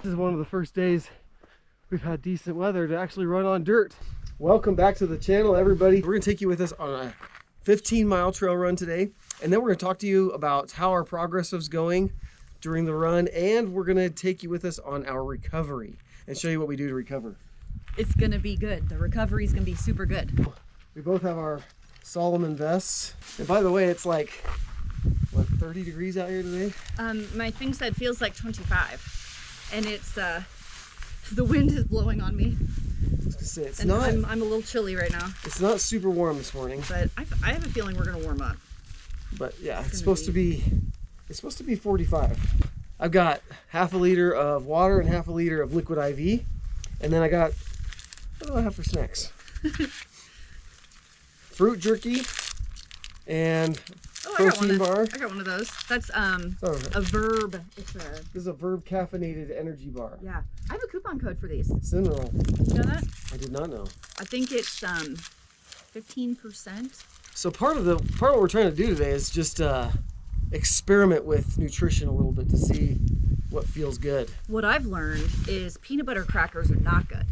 This is one of the first days we've had decent weather to actually run on dirt. Welcome back to the channel, everybody. We're gonna take you with us on a 15-mile trail run today, and then we're gonna talk to you about how our progress is going during the run, and we're gonna take you with us on our recovery and show you what we do to recover. It's gonna be good. The recovery is gonna be super good. We both have our Solomon vests, and by the way, it's like, what, 30 degrees out here today? My thing said feels like 25, and it's the wind is blowing on me. I was gonna say, it's and not. I'm a little chilly right now. It's not super warm this morning, but I have a feeling we're gonna warm up. But yeah, it's supposed to be 45. I've got half a liter of water and half a liter of liquid IV, and then I got, what do I have for snacks? Fruit jerky and protein bar. I got one of those. That's a Verb. This is a Verb caffeinated energy bar. Yeah, I have a coupon code for these. Cinnamon. You know that? I did not know. I think it's 15%. So part of what we're trying to do today is just experiment with nutrition a little bit to see what feels good. What I've learned is peanut butter crackers are not good.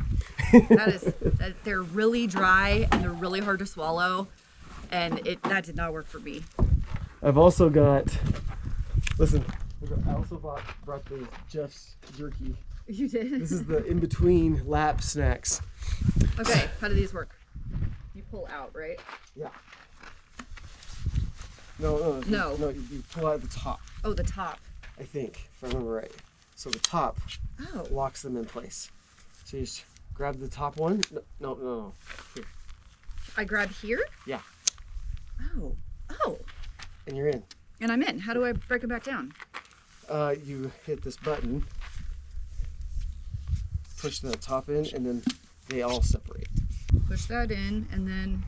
They're really dry and they're really hard to swallow, and that did not work for me. I've also got, listen, I also brought the Jeff's jerky. You did? This is the in-between lap snacks. Okay, how do these work? You pull out, right? Yeah. No. You pull out the top. Oh, the top. I think, if I remember right. So the top locks them in place. So you just grab the top one. No. Here. I grab here? Yeah. Oh. And you're in. And I'm in. How do I break it back down? You hit this button, push the top in, and then they all separate. Push that in, and then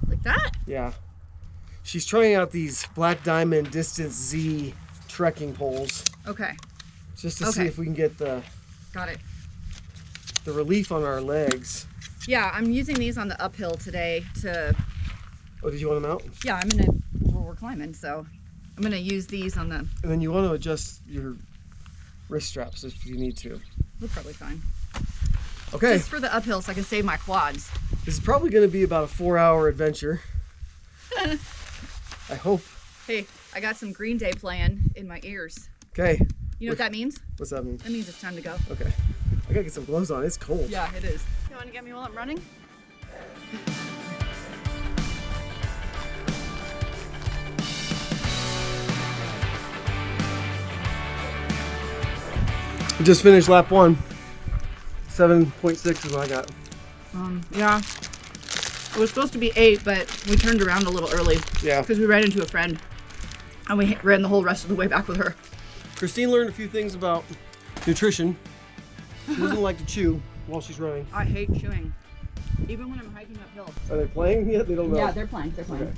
like that? Yeah. She's trying out these Black Diamond Distance Z trekking poles. Okay. Just to see if we can get the relief on our legs. Yeah, I'm using these on the uphill today to... Oh, did you want them out? Yeah, we're climbing, so I'm gonna use these on the... And then you want to adjust your wrist straps if you need to. We're probably fine. Okay. Just for the uphill so I can save my quads. This is probably going to be about a 4-hour adventure. I hope. Hey, I got some Green Day playing in my ears. Okay. You know what that means? What's that mean? That means it's time to go. Okay. I gotta get some gloves on. It's cold. Yeah, it is. You want to get me while I'm running? We just finished lap 1. 7.6 is what I got. Yeah. It was supposed to be 8, but we turned around a little early. Yeah. Because we ran into a friend. And we ran the whole rest of the way back with her. Christine learned a few things about nutrition. She doesn't like to chew while she's running. I hate chewing. Even when I'm hiking uphill. Are they playing yet? They don't know. Yeah, they're playing. Okay.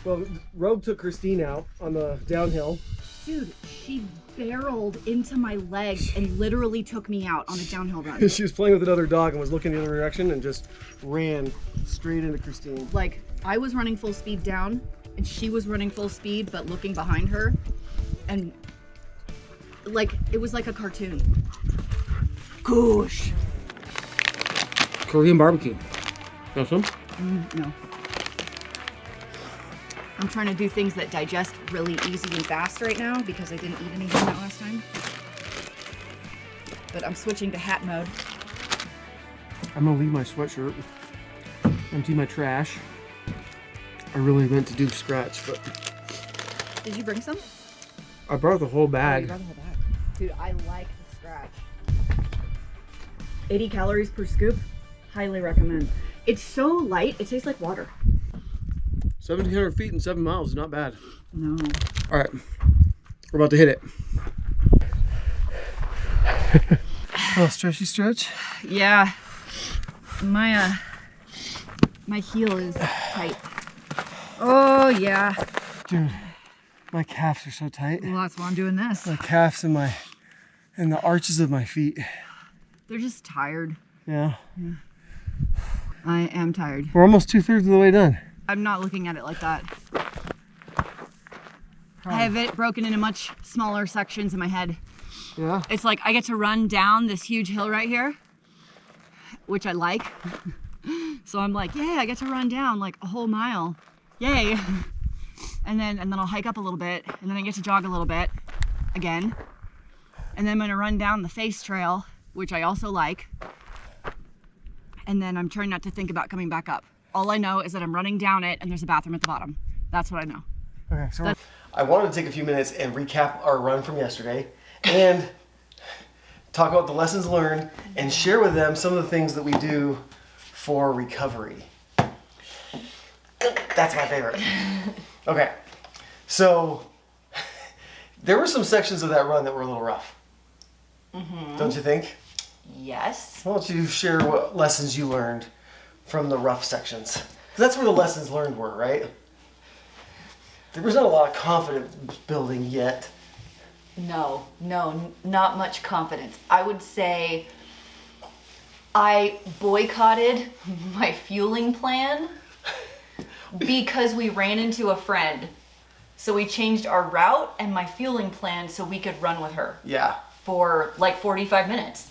Well, Rogue took Christine out on the downhill. Dude, she barreled into my legs and literally took me out on a downhill run. She was playing with another dog and was looking the other direction and just ran straight into Christine. Like, I was running full speed down and she was running full speed but looking behind her, and like it was like a cartoon. Gosh. Korean barbecue. Want some? No. I'm trying to do things that digest really easy and fast right now because I didn't eat anything that last time. But I'm switching to hat mode. I'm gonna leave my sweatshirt, empty my trash. I really meant to do scratch, but... Did you bring some? I brought the whole Oh, bag. you brought the whole bag. Dude, I like the scratch. 80 calories per scoop. Highly recommend. It's so light, it tastes like water. 1,700 feet in 7 miles is not bad. No. All right, we're about to hit it. Oh, stretchy stretch? Yeah. My heel is tight. Oh, yeah. Dude, my calves are so tight. Well, that's why I'm doing this. My calves and the arches of my feet. They're just tired. Yeah. I am tired. We're almost 2/3 of the way done. I'm not looking at it like that. I have it broken into much smaller sections in my head. Yeah. It's like I get to run down this huge hill right here, which I like. So I'm like, yay, I get to run down like a whole mile. Yay. And then I'll hike up a little bit, and then I get to jog a little bit again. And then I'm gonna run down the face trail, which I also like. And then I'm trying not to think about coming back up. All I know is that I'm running down it and there's a bathroom at the bottom. That's what I know. Okay, so I wanted to take a few minutes and recap our run from yesterday and talk about the lessons learned and share with them some of the things that we do for recovery. That's my favorite. Okay, so there were some sections of that run that were a little rough. Don't you think? Yes. Why don't you share what lessons you learned from the rough sections? 'Cause that's where the lessons learned were, right? There was not a lot of confidence building yet. No, not much confidence. I would say I boycotted my fueling plan because we ran into a friend. So we changed our route and my fueling plan so we could run with her. Yeah. For like 45 minutes.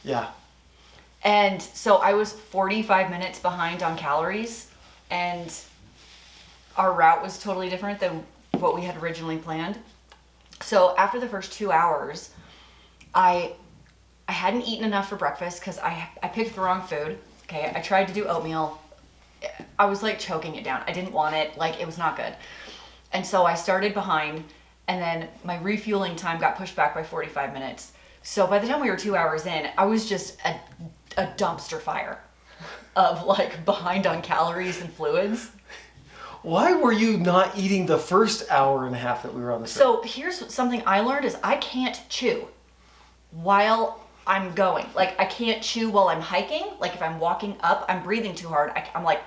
Yeah. And so I was 45 minutes behind on calories, and our route was totally different than what we had originally planned. So after the first 2 hours, I hadn't eaten enough for breakfast because I picked the wrong food. Okay, I tried to do oatmeal. I was like choking it down. I didn't want it. Like, it was not good. And so I started behind, and then my refueling time got pushed back by 45 minutes. So by the time we were 2 hours in, I was just a dumpster fire of like behind on calories and fluids. Why were you not eating the first hour and a half that we were on the trip? So here's something I learned is I can't chew while I'm going. Like, I can't chew while I'm hiking. Like, if I'm walking up, I'm breathing too hard. I'm like,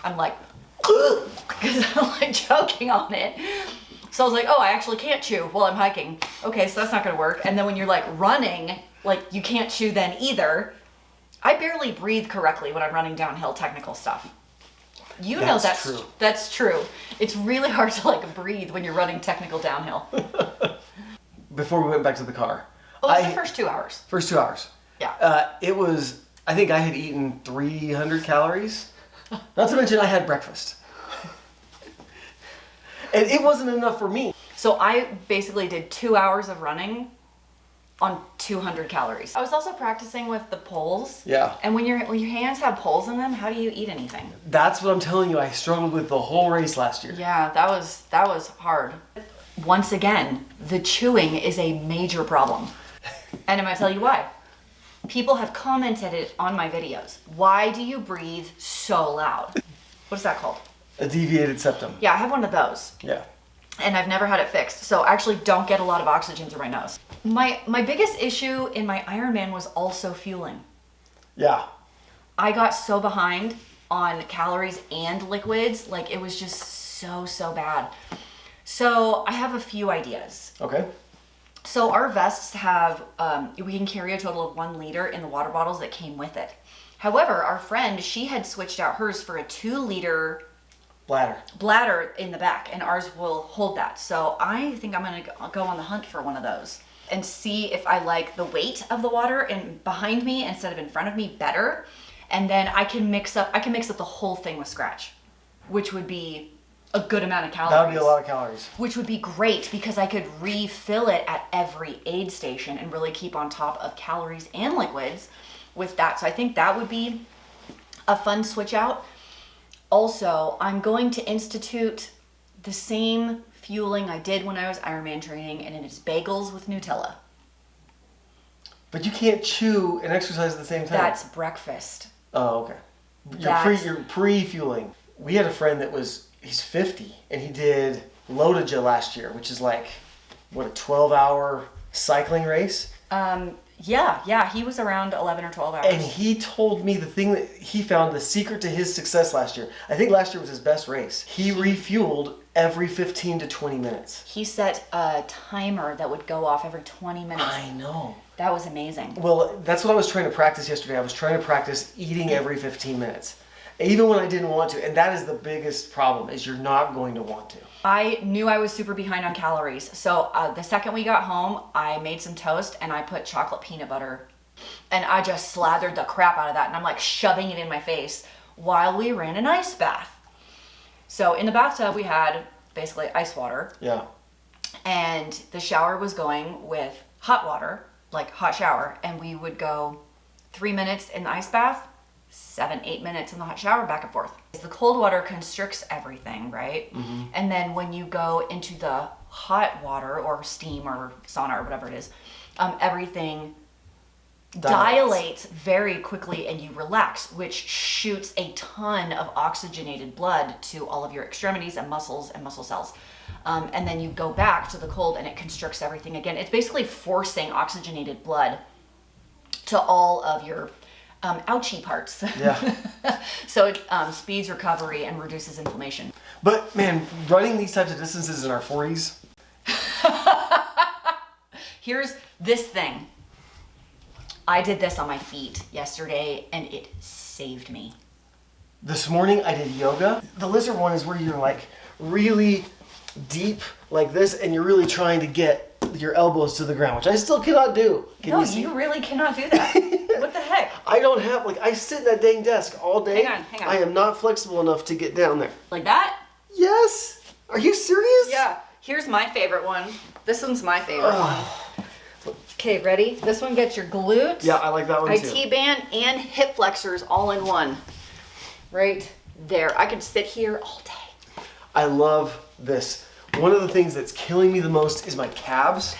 because I'm like choking on it. So I was like, oh, I actually can't chew while I'm hiking. Okay, so that's not gonna work. And then when you're like running, like you can't chew then either. I barely breathe correctly when I'm running downhill, technical stuff. You know that's true. It's really hard to like breathe when you're running technical downhill. Before we went back to the car. Oh, it was the first 2 hours. First 2 hours. Yeah. It was, I think I had eaten 300 calories. Not to mention I had breakfast. And it wasn't enough for me. So I basically did 2 hours of running on 200 calories. I was also practicing with the poles. Yeah. And when your hands have poles in them, how do you eat anything? That's what I'm telling you. I struggled with the whole race last year. Yeah, that was hard. Once again, the chewing is a major problem. And I'm gonna tell you why. People have commented it on my videos. Why do you breathe so loud? What's that called? A deviated septum. Yeah, I have one of those. Yeah. And I've never had it fixed. So I actually don't get a lot of oxygen through my nose. My biggest issue in my Ironman was also fueling. Yeah. I got so behind on calories and liquids, like it was just so bad. So I have a few ideas. Okay. So our vests have, we can carry a total of 1 liter in the water bottles that came with it. However, our friend, she had switched out hers for a 2 liter bladder in the back, and ours will hold that. So I think I'm gonna go on the hunt for one of those and see if I like the weight of the water in behind me instead of in front of me better. And then I can mix up the whole thing with Scratch, which would be a good amount of calories. That would be a lot of calories. Which would be great because I could refill it at every aid station and really keep on top of calories and liquids with that. So I think that would be a fun switch out. Also, I'm going to institute the same fueling I did when I was Ironman training, and it is bagels with Nutella. But you can't chew and exercise at the same time. That's breakfast. Oh, okay. You're pre-fueling. We had a friend that he's 50, and he did Lotaja last year, which is like, what, a 12-hour cycling race? Yeah, he was around 11 or 12 hours. And he told me the thing that he found, the secret to his success last year. I think last year was his best race. He refueled every 15 to 20 minutes. He set a timer that would go off every 20 minutes. I know. That was amazing. Well, that's what I was trying to practice yesterday. I was trying to practice eating every 15 minutes. Even when I didn't want to. And that is the biggest problem, is you're not going to want to. I knew I was super behind on calories. So the second we got home, I made some toast and I put chocolate peanut butter. And I just slathered the crap out of that. And I'm like shoving it in my face while we ran an ice bath. So in the bathtub, we had basically ice water. Yeah. And the shower was going with hot water, like hot shower. And we would go 3 minutes in the ice bath, 7-8 minutes in the hot shower, back and forth. The cold water constricts everything, right? Mm-hmm. And then when you go into the hot water or steam or sauna or whatever it is, everything dilates very quickly and you relax, which shoots a ton of oxygenated blood to all of your extremities and muscle cells. And then you go back to the cold and it constricts everything again. It's basically forcing oxygenated blood to all of your ouchy parts. Yeah. So it speeds recovery and reduces inflammation. But man, running these types of distances in our 40s. Here's this thing. I did this on my feet yesterday and it saved me. This morning I did yoga. The lizard one is where you're like really deep like this and you're really trying to get your elbows to the ground, which I still cannot do. No, you really cannot do that. What the heck? I don't have, like, I sit at that dang desk all day. Hang on. I am not flexible enough to get down there. Like that? Yes. Are you serious? Yeah. Here's my favorite one. This one's my favorite one. Okay, ready? This one gets your glutes. Yeah, I like that one too. IT-band and hip flexors all in one. Right there. I could sit here all day. I love this. One of the things that's killing me the most is my calves.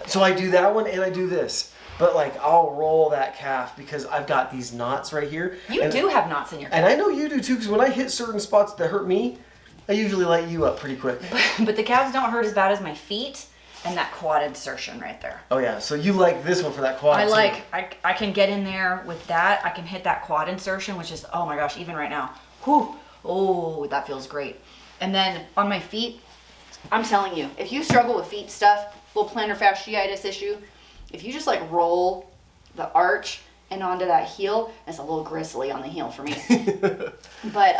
So I do that one and I do this. But like I'll roll that calf because I've got these knots right here. You do have knots in your calf. And I know you do too, because when I hit certain spots that hurt me, I usually light you up pretty quick. But the calves don't hurt as bad as my feet and that quad insertion right there. Oh yeah, so you like this one for that quad too. I can get in there with that. I can hit that quad insertion, which is, oh my gosh, even right now. Whew. Oh, that feels great. And then on my feet, I'm telling you, if you struggle with feet stuff, little plantar fasciitis issue, if you just like roll the arch and onto that heel, it's a little gristly on the heel for me. But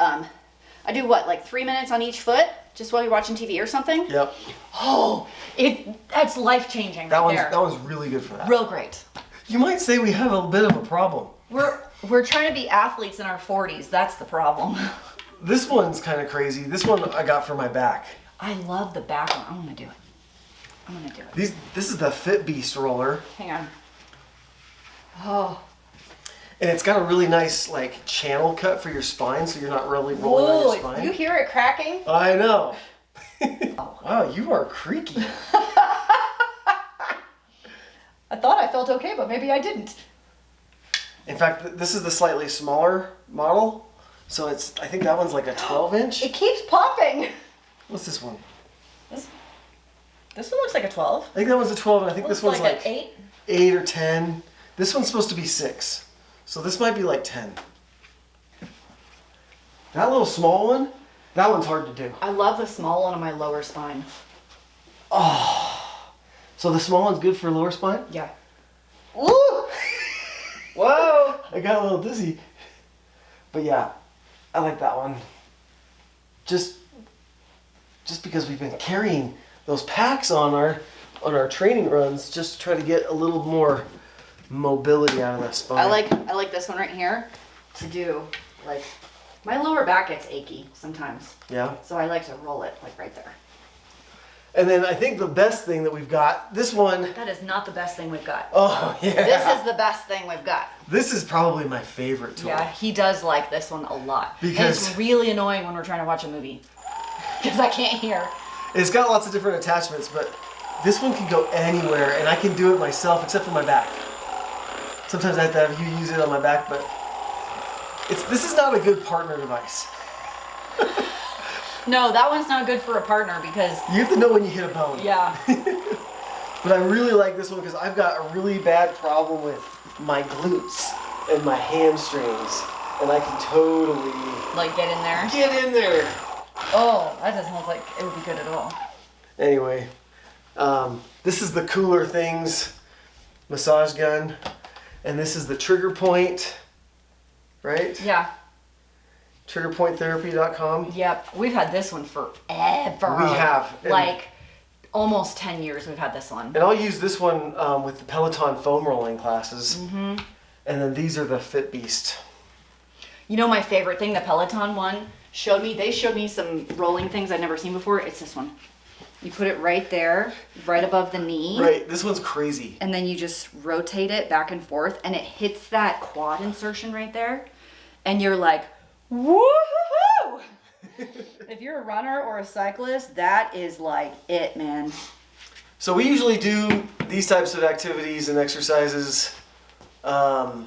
I do what, like 3 minutes on each foot, just while you're watching TV or something? Yep. Oh, that's life-changing That right one's really good for that. Real great. You might say we have a bit of a problem. We're trying to be athletes in our 40s. That's the problem. This one's kind of crazy. This one I got for my back. I love the back one. I'm gonna do it. This is the Fit Beast roller. Hang on. Oh. And it's got a really nice like channel cut for your spine, so you're not really rolling on your spine. You hear it cracking? I know. Wow, you are creaky. I thought I felt okay, but maybe I didn't. In fact, this is the slightly smaller model. So I think that one's like a 12-inch. It keeps popping. What's this one? This one looks like a 12. I think that one's a 12, and I think this one's like 8. 8 or 10. This one's supposed to be 6. So this might be like 10. That little small one, that one's hard to do. I love the small one on my lower spine. Oh. So the small one's good for lower spine? Yeah. Woo! Whoa! I got a little dizzy. But yeah, I like that one. Just because we've been carrying those packs on our training runs, just to try to get a little more mobility out of that spine. I like this one right here to do, like, my lower back gets achy sometimes. Yeah. So I like to roll it like right there. And then I think the best thing that we've got, this one. That is not the best thing we've got. Oh, yeah. This is the best thing we've got. This is probably my favorite tool. Yeah, he does like this one a lot. Because and it's really annoying when we're trying to watch a movie. Because I can't hear. It's got lots of different attachments, but this one can go anywhere, and I can do it myself, except for my back. Sometimes I have to have you use it on my back, but this is not a good partner device. No, that one's not good for a partner because... You have to know when you hit a bone. Yeah. But I really like this one because I've got a really bad problem with my glutes and my hamstrings, and I can totally... Like get in there? Get in there! Oh, that doesn't look like it would be good at all. Anyway, this is the Cooler Things massage gun, and this is the trigger point, right? Yeah. triggerpointtherapy.com. Yep, we've had this one forever. We have. Like almost 10 years we've had this one. And I'll use this one with the Peloton foam rolling classes. Mm-hmm. And then these are the Fit Beast. You know my favorite thing, the Peloton one, they showed me some rolling things I'd never seen before. It's this one. You put it right there, right above the knee. Right, this one's crazy. And then you just rotate it back and forth, and it hits that quad insertion right there. And you're like, woo-hoo-hoo! If you're a runner or a cyclist, that is like it, man. So we usually do these types of activities and exercises, 2-3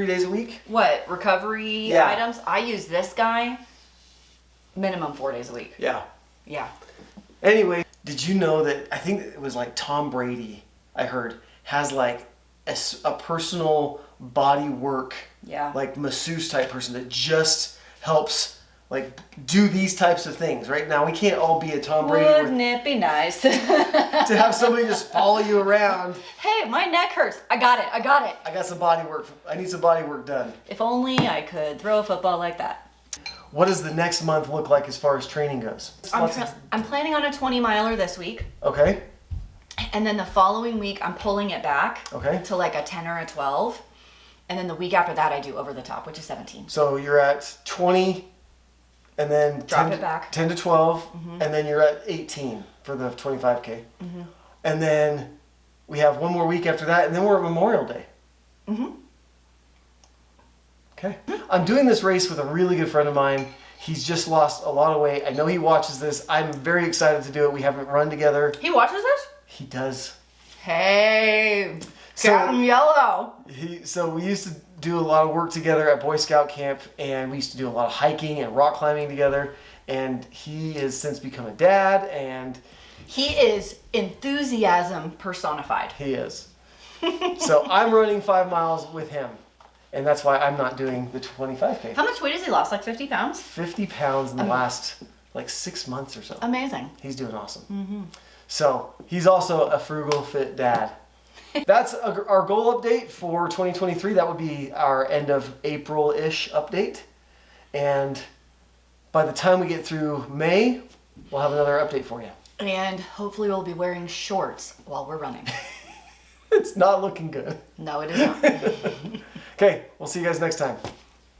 days a week? What, recovery items? I use this guy minimum 4 days a week. Yeah. Yeah. Anyway, did you know that I think it was like Tom Brady, I heard, has like a personal body work, like masseuse type person that just helps like do these types of things. Right now, we can't all be a Tom Brady. Wouldn't it be nice to have somebody just follow you around? Hey, my neck hurts. I got it. I got some body work. I need some body work done. If only I could throw a football like that. What does the next month look like as far as training goes? I'm planning on a 20 miler this week. Okay. And then the following week, I'm pulling it back to like a 10 or a 12. And then the week after that, I do over the top, which is 17. So you're at 20, and then drop it back. 10 to 12, and then you're at 18 for the 25K. And then we have one more week after that, and then we're at Memorial Day. Okay. I'm doing this race with a really good friend of mine. He's just lost a lot of weight. I know he watches this. I'm very excited to do it. We haven't run together. He watches this? He does. Hey, Captain Yellow. So we used to do a lot of work together at Boy Scout camp, and we used to do a lot of hiking and rock climbing together. And he has since become a dad, and he is enthusiasm personified. He is. So I'm running 5 miles with him. And that's why I'm not doing the 25K. How much weight has he lost? Like 50 pounds? 50 pounds in the last like 6 months or so. Amazing. He's doing awesome. So he's also a frugal fit dad. That's our goal update for 2023. That would be our end of April-ish update. And by the time we get through May, we'll have another update for you. And hopefully we'll be wearing shorts while we're running. It's not looking good. No, it is not. Okay, we'll see you guys next time.